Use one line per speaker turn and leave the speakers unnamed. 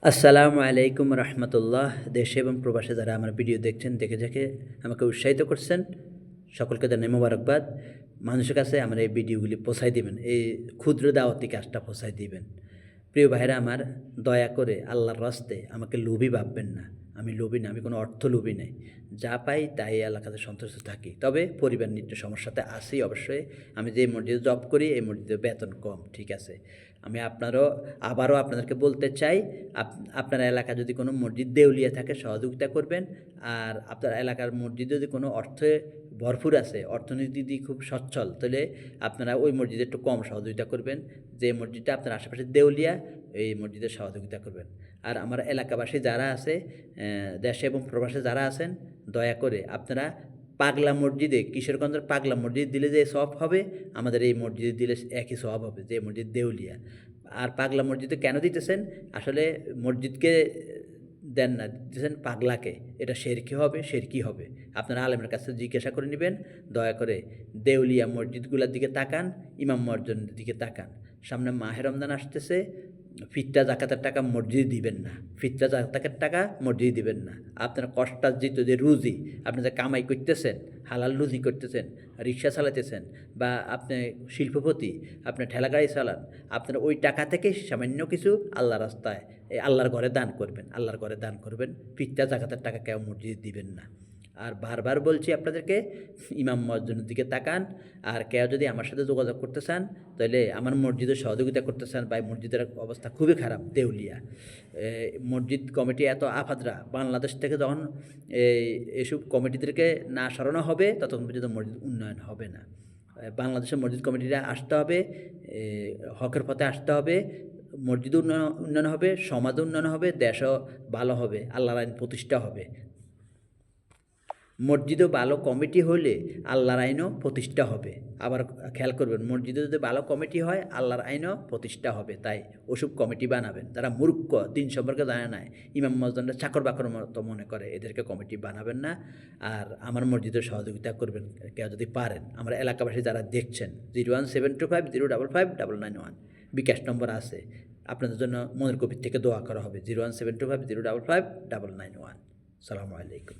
আসসালামু আলাইকুম রহমতুল্লাহ। দেশে এবং প্রবাসে যারা আমার ভিডিও দেখছেন, দেখে আমাকে উৎসাহিত করছেন, সকলকে জানাই মোবারকবাদ। মানুষের কাছে আমার এই ভিডিওগুলি পৌঁছাই দিবেন, এই ক্ষুদ্র দাওয়াতি কাজটা পৌঁছাই দিবেন। প্রিয় ভাইরা আমার, দয়া করে আল্লাহর রাস্তে আমাকে লোভী ভাববেন না। আমি লোভী না, আমি কোনো অর্থ লোভী নেই। যা পাই তাই এলাকাতে সন্তুষ্ট থাকি। তবে পরিবার নিয়ে একটু সমস্যাতে আসি অবশ্যই। আমি যে মসজিদে জব করি, এই মসজিদের বেতন কম, ঠিক আছে। আমি আবারও আপনাদেরকে বলতে চাই, আপনার এলাকায় যদি কোনো মসজিদ দেউলিয়া থাকে সহযোগিতা করবেন। আর আপনার এলাকার মসজিদে যদি কোনো অর্থে ভরপুর আছে, অর্থনীতি দিক খুব সচ্ছল, তাহলে আপনারা ওই মসজিদে একটু কম সহযোগিতা করবেন। যে মসজিদটা আপনার আশেপাশে দেউলিয়া, এই মসজিদের সহযোগিতা করবেন। আর আমার এলাকাবাসী যারা আছে, দেশে এবং প্রবাসে যারা আছেন, দয়া করে আপনারা পাগলা মসজিদে, কিশোরগঞ্জের পাগলা মসজিদ দিলে যে সওয়াব হবে, আমাদের এই মসজিদে দিলে একই সওয়াব হবে, যে মসজিদ দেউলিয়া। আর পাগলা মসজিদে কেন দিতেছেন? আসলে মসজিদকে দেন না, দিতেছেন পাগলাকে। এটা শেরকি হবে। আপনারা আলেমের কাছে জিজ্ঞাসা করে নেবেন। দয়া করে দেউলিয়া মসজিদগুলোর দিকে তাকান, ইমাম মসজিদের দিকে তাকান। সামনে মাহে রমজান আসতেছে, ফিতরা জাকাতের টাকা মসজিদে দিবেন না। ফিতরা জাকাতের টাকা মসজিদে দিবেন না। আপনার কষ্টার্জিত যে রুজি, আপনি যে কামাই করতেছেন, হালাল রুজি করতেছেন, রিক্সা চালাতেছেন, বা আপনি শিল্পপতি, আপনি ঠেলা গাড়ি চালান, আপনার ওই টাকা থেকে সামান্য কিছু আল্লাহ রাস্তায়, এই আল্লাহর ঘরে দান করবেন। আল্লাহর ঘরে দান করবেন, ফিতরা জাকাতের টাকা কেউ মসজিদে দিবেন না। আর বারবার বলছি আপনাদেরকে, ইমাম মসজিদের দিকে তাকান। আর কেউ যদি আমার সাথে যোগাযোগ করতে চান, তাহলে আমার মসজিদে সহযোগিতা করতে চান, বা মসজিদের অবস্থা খুবই খারাপ দেউলিয়া। মসজিদ কমিটি এত আফাদরা, বাংলাদেশ থেকে যখন এইসব কমিটিদেরকে না সরানো হবে, ততক্ষণ পর্যন্ত মসজিদ উন্নয়ন হবে না। বাংলাদেশের মসজিদ কমিটিরা আসতে হবে, হকের পথে আসতে হবে। মসজিদ উন্নয়ন হবে, সমাজ উন্নয়ন হবে, দেশও ভালো হবে, আল্লাহর আইন প্রতিষ্ঠা হবে। মসজিদও ভালো কমিটি হলে আল্লাহর আইনও প্রতিষ্ঠা হবে। আবার খেয়াল করবেন, মসজিদে যদি ভালো কমিটি হয়, আল্লাহর আইনও প্রতিষ্ঠা হবে। তাই ওসব কমিটি বানাবেন। তারা মূর্খ, দিন সম্পর্কে জানে না, ইমাম মসজিদরা চাকর বাকর মতো মনে করে, এদেরকে কমিটি বানাবেন না। আর আমার মসজিদের সহযোগিতা করবেন কেউ যদি পারেন। আমার এলাকাবাসী যারা দেখছেন, 01725055991 বিকাশ নম্বর আছে। আপনাদের জন্য মনের গভীর থেকে দোয়া করা হবে। 01725055991। সালামু আলাইকুম।